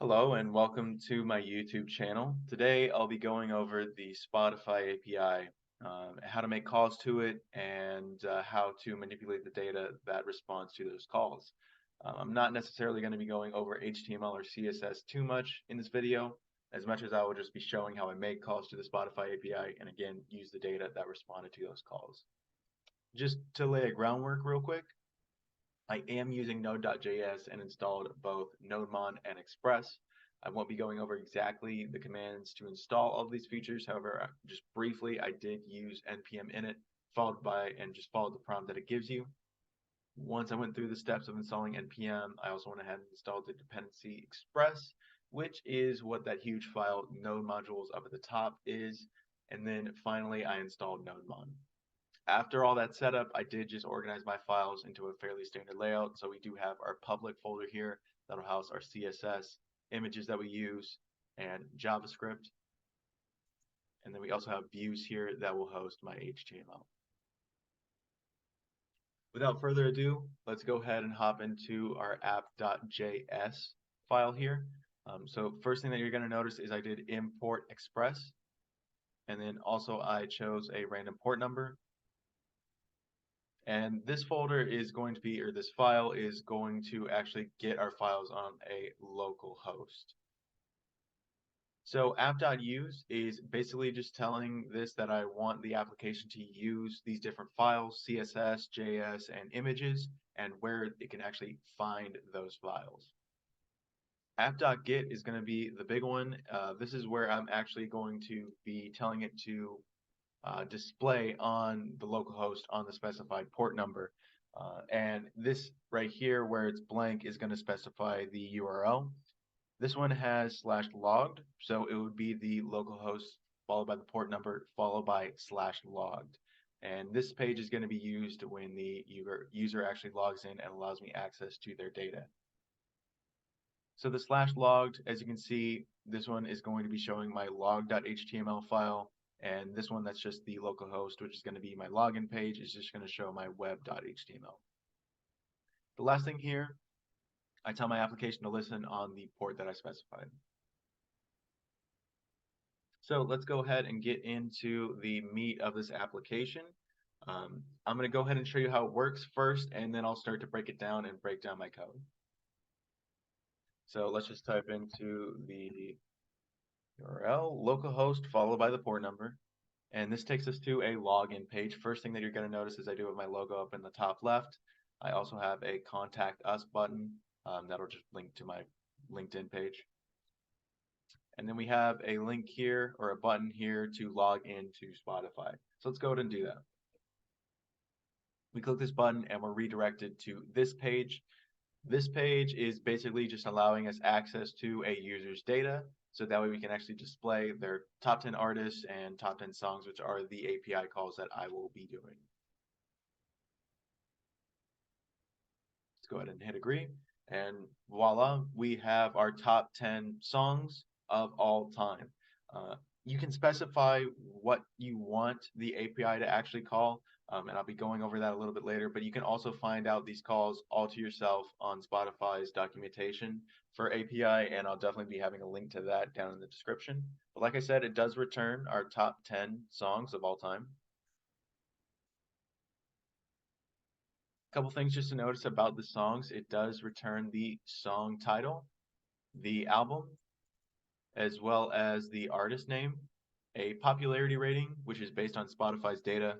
Hello and welcome to my YouTube channel. Today I'll be going over the Spotify API, how to make calls to it, and how to manipulate the data that responds to those calls. I'm not necessarily going to be going over HTML or CSS too much in this video, as much as I will just be showing how I make calls to the Spotify API and again use the data that responded to those calls. Just to lay a groundwork real quick, I am using Node.js and installed both NodeMon and Express. I won't be going over exactly the commands to install all of these features. However, just briefly, I did use npm init followed by and just followed the prompt that it gives you. Once I went through the steps of installing npm, I also went ahead and installed the dependency Express, which is what that huge file node modules up at the top is. And then finally, I installed NodeMon. After all that setup, I did just organize my files into a fairly standard layout. So we do have our public folder here that'll house our CSS, images that we use, and JavaScript. And then we also have views here that will host my HTML. Without further ado, let's go ahead and hop into our app.js file here. So first thing that you're going to notice is I did import Express, and then also I chose a random port number. And this folder is going to be, or this file is going to actually get our files on a local host. So app.use is basically just telling this that I want the application to use these different files, CSS, JS, and images, and where it can actually find those files. App.get is going to be the big one. This is where I'm actually going to be telling it to display on the local host on the specified port number. And this right here where it's blank is going to specify the URL. This one has /logged, so it would be the local host followed by the port number followed by /logged. And this page is going to be used when the user actually logs in and allows me access to their data. So the /logged, as you can see, this one is going to be showing my log.html file, and this one that's just the local host, which is going to be my login page, is just going to show my web.html. The last thing here, I tell my application to listen on the port that I specified. So let's go ahead and get into the meat of this application. I'm going to go ahead and show you how it works first, and then I'll start to break it down and break down my code. So let's just type into the URL, localhost followed by the port number. And this takes us to a login page. First thing that you're going to notice is I do have my logo up in the top left. I also have a contact us button that'll just link to my LinkedIn page. And then we have a link here or a button here to log into Spotify. So let's go ahead and do that. We click this button and we're redirected to this page. This page is basically just allowing us access to a user's data, so that way we can actually display their top 10 artists and top 10 songs, which are the API calls that I will be doing. Let's go ahead and hit agree, and voila, we have our top 10 songs of all time. You can specify what you want the API to actually call. And I'll be going over that a little bit later, but you can also find out these calls all to yourself on Spotify's documentation for API, and I'll definitely be having a link to that down in the description. But like I said, it does return our top 10 songs of all time. A couple things just to notice about the songs. It does return the song title, the album, as well as the artist name, a popularity rating, which is based on Spotify's data,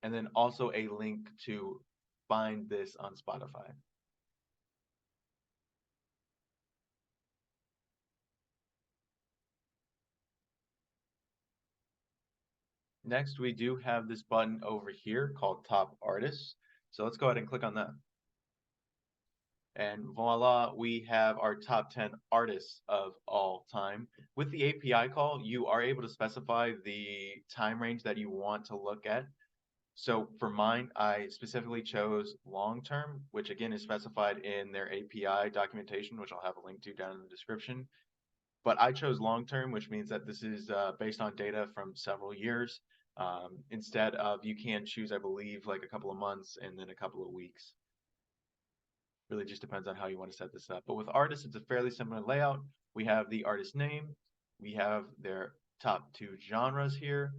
and then also a link to find this on Spotify. Next, we do have this button over here called Top Artists. So let's go ahead and click on that. And voila, we have our top 10 artists of all time. With the API call, you are able to specify the time range that you want to look at. So for mine, I specifically chose long term, which again is specified in their API documentation, which I'll have a link to down in the description. But I chose long term, which means that this is based on data from several years. Instead of, you can choose, I believe, like a couple of months and then a couple of weeks. Really just depends on how you want to set this up. But with artists, it's a fairly similar layout. We have the artist name, we have their top 2 genres here,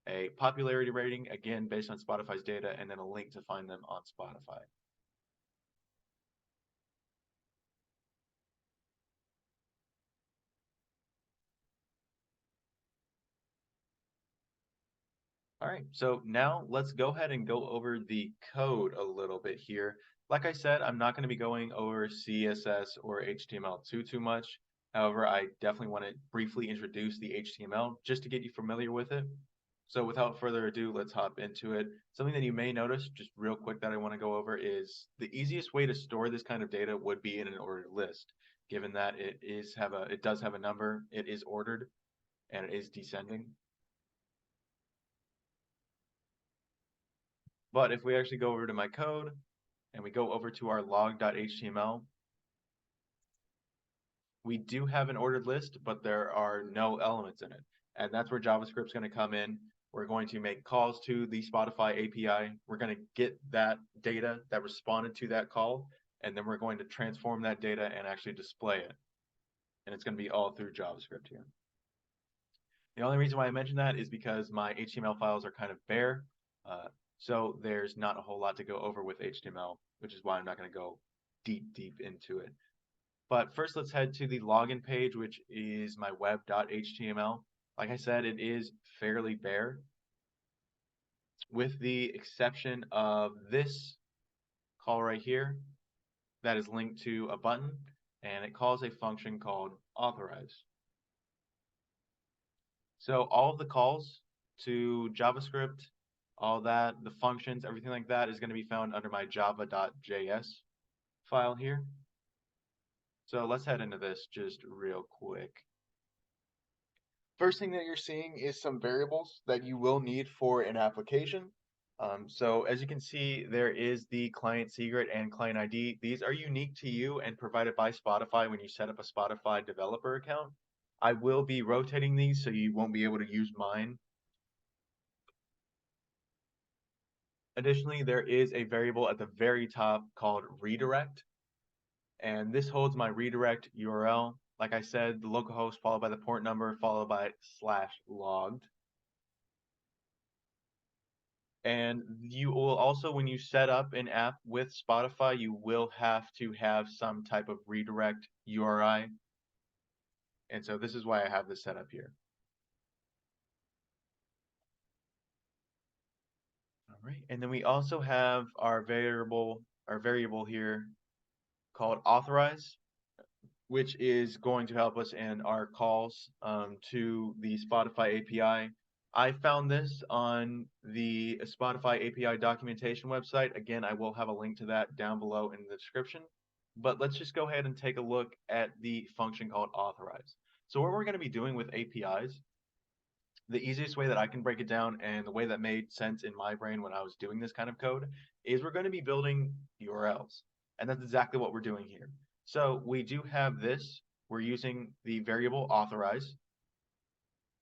a popularity rating, again, based on Spotify's data, and then a link to find them on Spotify. All right, so now let's go ahead and go over the code a little bit here. Like I said, I'm not going to be going over CSS or HTML too much. However, I definitely want to briefly introduce the HTML just to get you familiar with it. So without further ado, let's hop into it. Something that you may notice, just real quick, that I want to go over is the easiest way to store this kind of data would be in an ordered list, given that it does have a number, it is ordered, and it is descending. But if we actually go over to my code and we go over to our log.html, we do have an ordered list, but there are no elements in it. And that's where JavaScript's going to come in. We're going to make calls to the Spotify API. We're going to get that data that responded to that call, and then we're going to transform that data and actually display it. And it's going to be all through JavaScript here. The only reason why I mention that is because my HTML files are kind of bare. So there's not a whole lot to go over with HTML, which is why I'm not going to go deep into it. But first, let's head to the login page, which is my web.html. Like I said, it is fairly bare, with the exception of this call right here that is linked to a button, and it calls a function called authorize. So all of the calls to JavaScript, all that, the functions, everything like that is going to be found under my java.js file here. So let's head into this just real quick. First thing that you're seeing is some variables that you will need for an application. So as you can see, there is the client secret and client ID. These are unique to you and provided by Spotify when you set up a Spotify developer account. I will be rotating these so you won't be able to use mine. Additionally, there is a variable at the very top called redirect, and this holds my redirect URL. Like I said, the localhost followed by the port number followed by /logged. And you will also, when you set up an app with Spotify, you will have to have some type of redirect URI. And so this is why I have this set up here. All right. And then we also have our variable here called authorize, which is going to help us in our calls to the Spotify API. I found this on the Spotify API documentation website. Again, I will have a link to that down below in the description. But let's just go ahead and take a look at the function called authorize. So what we're going to be doing with APIs, the easiest way that I can break it down and the way that made sense in my brain when I was doing this kind of code is we're going to be building URLs. And that's exactly what we're doing here. So we do have this. We're using the variable authorize,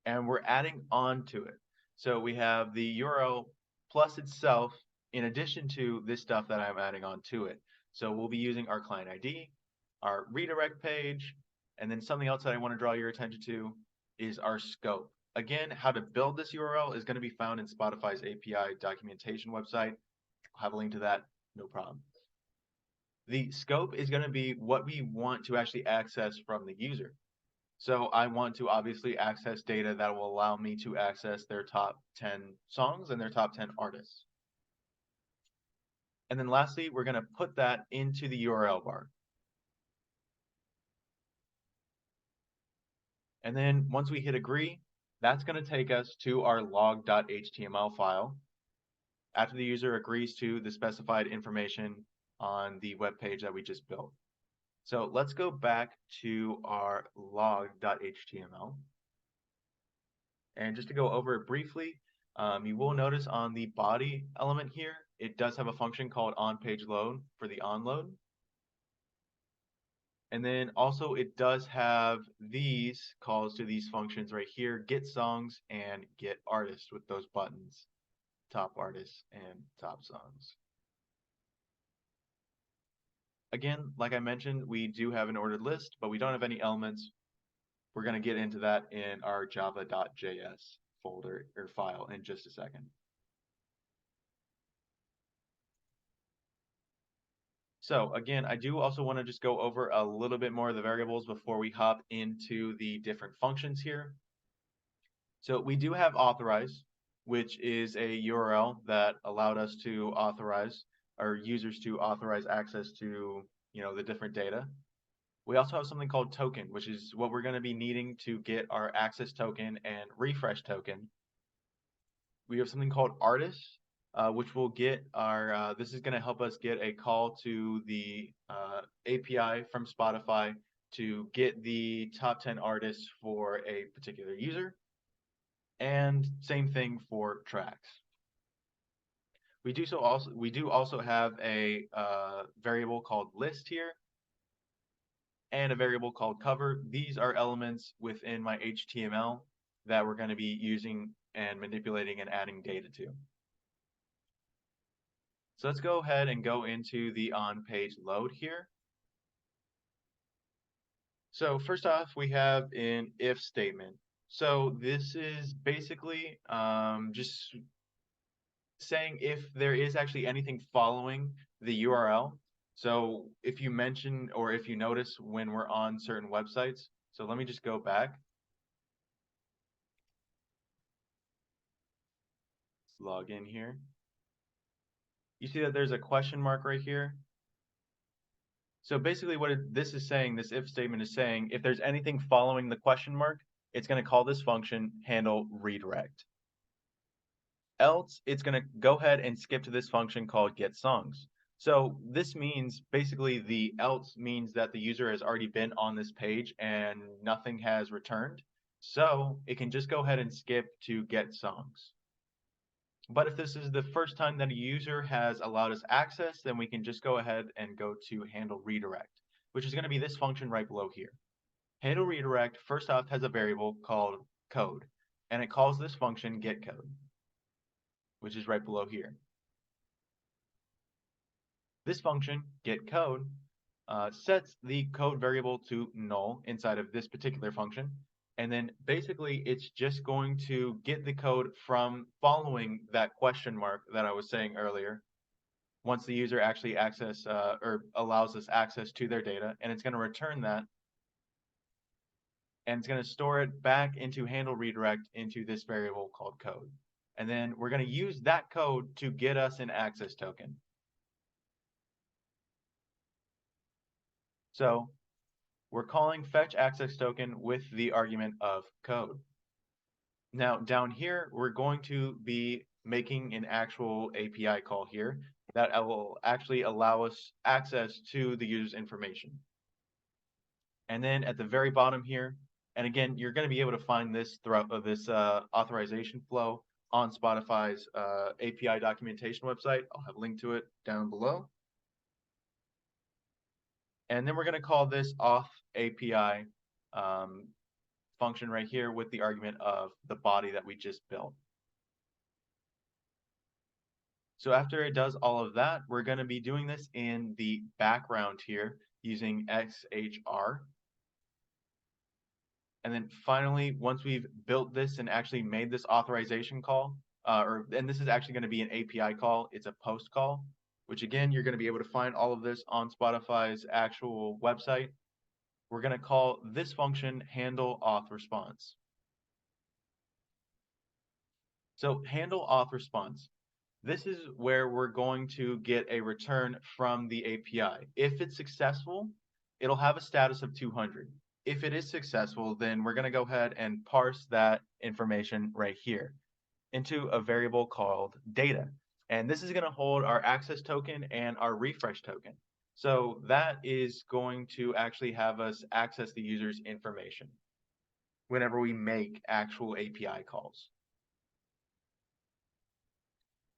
and we're adding on to it. So we have the URL plus itself in addition to this stuff that I'm adding on to it. So we'll be using our client ID, our redirect page, and then something else that I want to draw your attention to is our scope. Again, how to build this URL is going to be found in Spotify's API documentation website. I'll have a link to that, no problem. The scope is going to be what we want to actually access from the user. So I want to obviously access data that will allow me to access their top 10 songs and their top 10 artists. And then lastly, we're going to put that into the URL bar. And then once we hit agree, that's going to take us to our log.html file after the user agrees to the specified information on the web page that we just built. So let's go back to our log.html. And just to go over it briefly, you will notice on the body element here, it does have a function called onPageLoad for the onload. And then also it does have these calls to these functions right here, get songs and get artists with those buttons, top artists and top songs. Again, like I mentioned, we do have an ordered list, but we don't have any elements. We're going to get into that in our java.js folder or file in just a second. So again, I do also want to just go over a little bit more of the variables before we hop into the different functions here. So we do have authorize, which is a URL that allowed us to authorize our users to authorize access to, the different data. We also have something called token, which is what we're going to be needing to get our access token and refresh token. We have something called artist, which will get our, this is going to help us get a call to the API from Spotify to get the top 10 artists for a particular user. And same thing for tracks. We do also have a variable called list here and a variable called cover. These are elements within my HTML that we're going to be using and manipulating and adding data to. So let's go ahead and go into the on-page load here. So first off, we have an if statement. So this is basically just saying if there is actually anything following the URL. So if you mention or if you notice when we're on certain websites, so let me just go back. Let's log in here. You see that there's a question mark right here. So basically this is saying, this if statement is saying, if there's anything following the question mark, it's going to call this function handle redirect. Else, it's going to go ahead and skip to this function called get songs. So this means basically the else means that the user has already been on this page and nothing has returned. So it can just go ahead and skip to get songs. But if this is the first time that a user has allowed us access, then we can just go ahead and go to handle redirect, which is going to be this function right below here. Handle redirect, first off, has a variable called code, and it calls this function getCode, which is right below here. This function, getCode, sets the code variable to null inside of this particular function. And then basically it's just going to get the code from following that question mark that I was saying earlier, once the user actually or allows us access to their data, and it's going to return that, and it's going to store it back into handle redirect into this variable called code. And then we're going to use that code to get us an access token. So we're calling fetch access token with the argument of code. Now down here, we're going to be making an actual API call here that will actually allow us access to the user's information. And then at the very bottom here, and again, you're going to be able to find this throughout this authorization flow on Spotify's API documentation website. I'll have a link to it down below. And then we're going to call this auth API function right here with the argument of the body that we just built. So after it does all of that, we're going to be doing this in the background here using XHR. And then finally, once we've built this and actually made this authorization call, and this is actually going to be an API call, it's a post call, which again, you're going to be able to find all of this on Spotify's actual website. We're going to call this function handle auth response. So handle auth response. This is where we're going to get a return from the API. If it's successful, it'll have a status of 200. If it is successful, then we're going to go ahead and parse that information right here into a variable called data. And this is going to hold our access token and our refresh token. So that is going to actually have us access the user's information whenever we make actual API calls.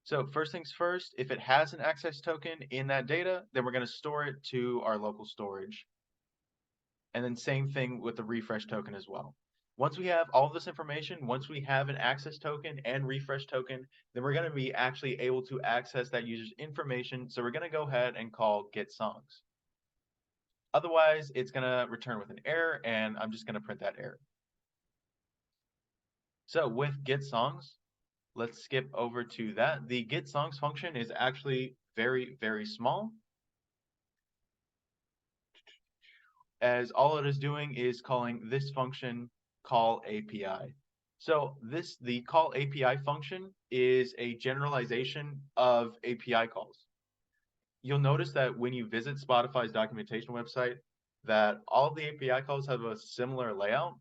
So first things first, if it has an access token in that data, then we're going to store it to our local storage. And then same thing with the refresh token as well. Once we have all of this information, once we have an access token and refresh token, then we're going to be actually able to access that user's information. So we're going to go ahead and call get songs. Otherwise, it's going to return with an error, and I'm just going to print that error. So with get songs, let's skip over to that. The get songs function is actually very, very small, as all it is doing is calling this function call API. So the call API function is a generalization of API calls. You'll notice that when you visit Spotify's documentation website, that all of the API calls have a similar layout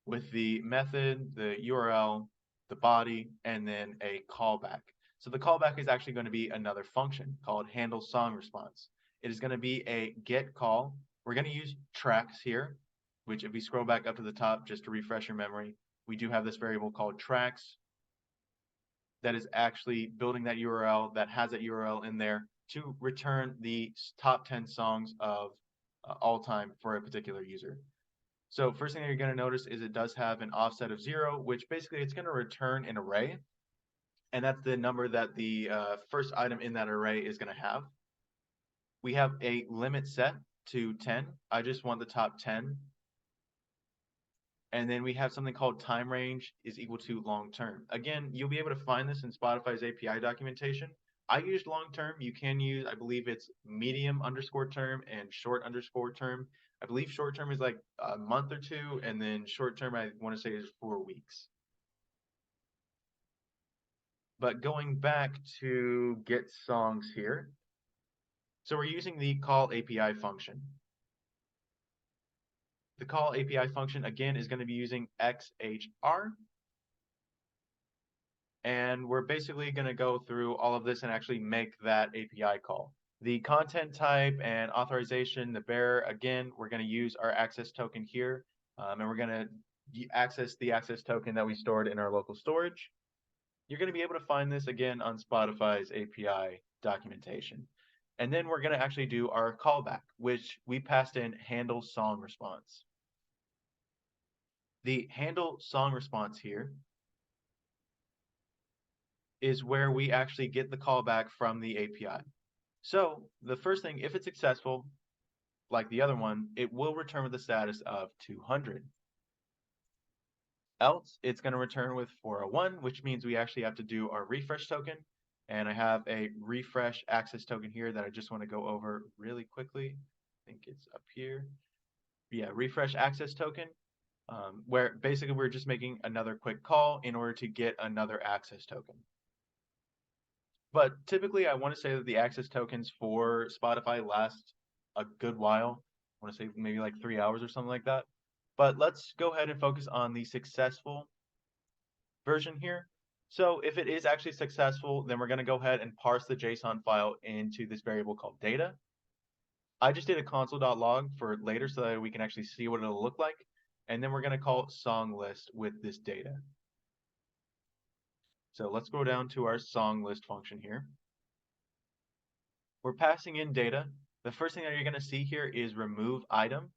with the method, the URL, the body, and then a callback. So the callback is actually going to be another function called handle song response. It is going to be a get call. We're going to use tracks here, which if we scroll back up to the top just to refresh your memory, we do have this variable called tracks that is actually building that URL that has that URL in there to return the top 10 songs of all time for a particular user. So first thing that you're going to notice is it does have an offset of 0, which basically it's going to return an array, and that's the number that the first item in that array is going to have. We have a limit set to 10. I just want the top 10. And then we have something called time range is equal to long term. Again, you'll be able to find this in Spotify's API documentation. I used long term. You can use, I believe it's medium underscore term and short underscore term. I believe short term is like a month or two, and then short term I want to say is 4 weeks. But going back to get songs here, so we're using the call API function. The call API function again is going to be using XHR. And we're basically going to go through all of this and actually make that API call. The content type and authorization, the bearer, again, we're going to use our access token here, and we're going to access the access token that we stored in our local storage. You're going to be able to find this again on Spotify's API documentation. And then we're going to actually do our callback, which we passed in handle song response. The handle song response here is where we actually get the callback from the API. So the first thing, if it's successful, like the other one, it will return with the status of 200. Else, it's going to return with 401, which means we actually have to do our refresh token. And I have a refresh access token here that I just want to go over really quickly. I think it's up here. Yeah, refresh access token, where basically we're just making another quick call in order to get another access token. But typically, I want to say that the access tokens for Spotify last a good while. I want to say maybe like 3 hours or something like that. But let's go ahead and focus on the successful version here. So if it is actually successful, then we're going to go ahead and parse the JSON file into this variable called data. I just did a console.log for later so that we can actually see what it'll look like. And then we're going to call song list with this data. So let's go down to our song list function here. We're passing in data. The first thing that you're going to see here is remove item.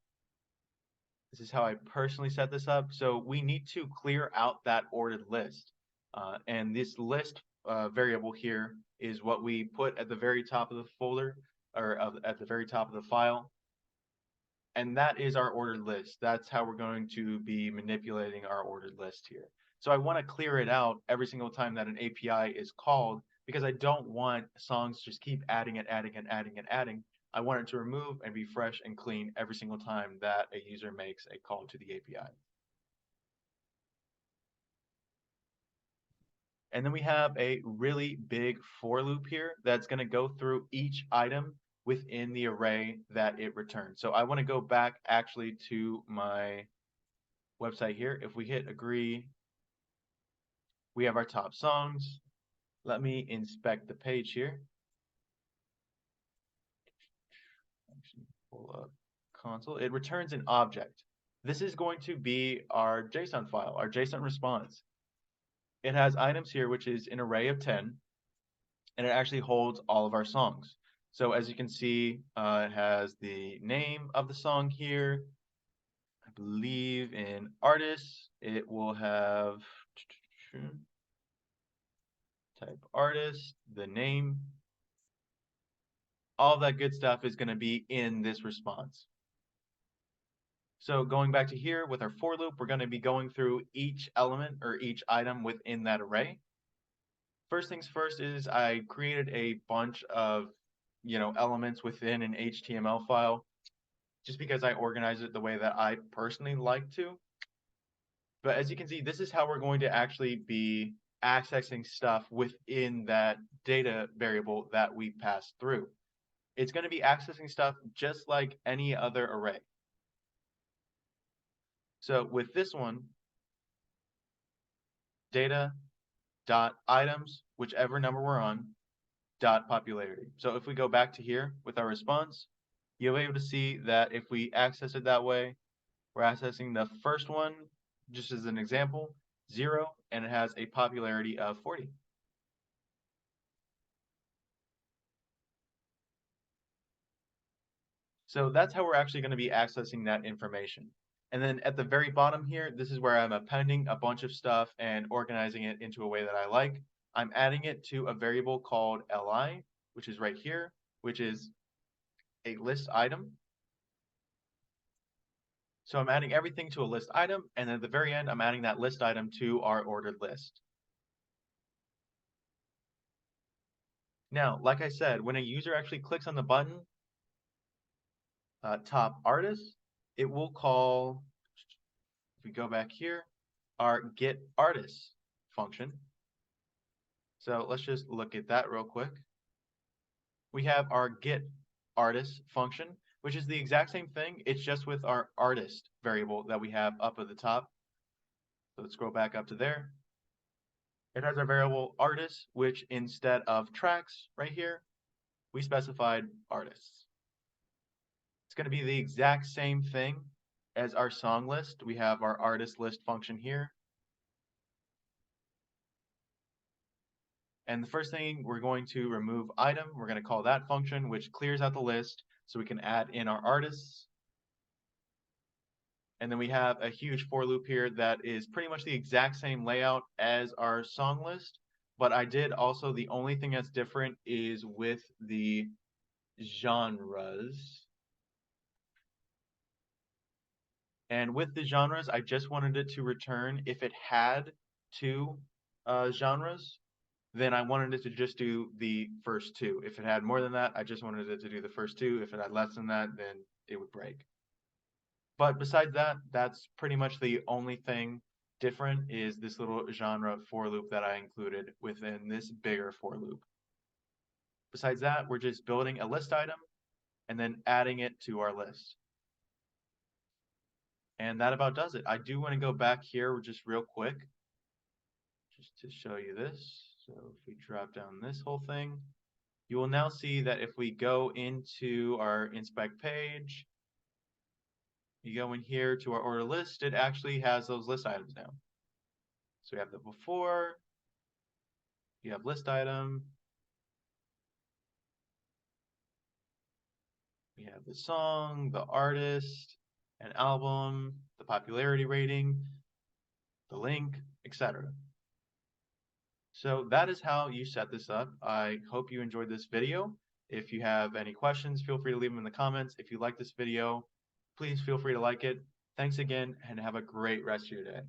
This is how I personally set this up. So we need to clear out that ordered list. And this list variable here is what we put at the very top of the folder or at the very top of the file. And that is our ordered list. That's how we're going to be manipulating our ordered list here. So I want to clear it out every single time that an API is called because I don't want songs just keep adding and adding and adding and adding. I want it to remove and be fresh and clean every single time that a user makes a call to the API. And then we have a really big for loop here that's going to go through each item within the array that it returns. So I want to go back actually to my website here. If we hit agree, we have our top songs. Let me inspect the page here. Actually, pull up console. It returns an object. This is going to be our JSON file, our JSON response. It has items here, which is an array of 10, and it actually holds all of our songs. So as you can see, it has the name of the song here. I believe in artists, it will have type artist, the name, All that good stuff is going to be in this response. So going back to here with our for loop, we're going to be going through each element or each item within that array. First things first is I created a bunch of, elements within an HTML file just because I organize it the way that I personally like to. But as you can see, this is how we're going to actually be accessing stuff within that data variable that we pass through. It's going to be accessing stuff just like any other array. So with this one, data dot items, whichever number we're on, dot popularity. So if we go back to here with our response, you'll be able to see that if we access it that way, we're accessing the first one, just as an example, 0, and it has a popularity of 40. So that's how we're actually going to be accessing that information. And then at the very bottom here, this is where I'm appending a bunch of stuff and organizing it into a way that I like. I'm adding it to a variable called li, which is right here, which is a list item. So I'm adding everything to a list item, and then at the very end, I'm adding that list item to our ordered list. Now, like I said, when a user actually clicks on the button, top artist, it will call, if we go back here, our get artist function. So let's just look at that real quick. We have our get artist function, which is the exact same thing. It's just with our artist variable that we have up at the top. So let's scroll back up to there. It has our variable artist, which instead of tracks right here, we specified artists. It's going to be the exact same thing as our song list. We have our artist list function here. And the first thing, we're going to remove item. We're going to call that function, which clears out the list so we can add in our artists. And then we have a huge for loop here that is pretty much the exact same layout as our song list. But I did also, the only thing that's different is with the genres. And with the genres, I just wanted it to return if it had two genres, then I wanted it to just do the first two. If it had more than that, I just wanted it to do the first two. If it had less than that, then it would break. But besides that, that's pretty much the only thing different is this little genre for loop that I included within this bigger for loop. Besides that, we're just building a list item and then adding it to our list. And that about does it. I do want to go back here just real quick, just to show you this. So if we drop down this whole thing, you will now see that if we go into our inspect page, you go in here to our order list, it actually has those list items now. So we have the before, you have list item, we have the song, the artist, an album, the popularity rating, the link, etc. So that is how you set this up. I hope you enjoyed this video. If you have any questions, feel free to leave them in the comments. If you like this video, please feel free to like it. Thanks again, and have a great rest of your day.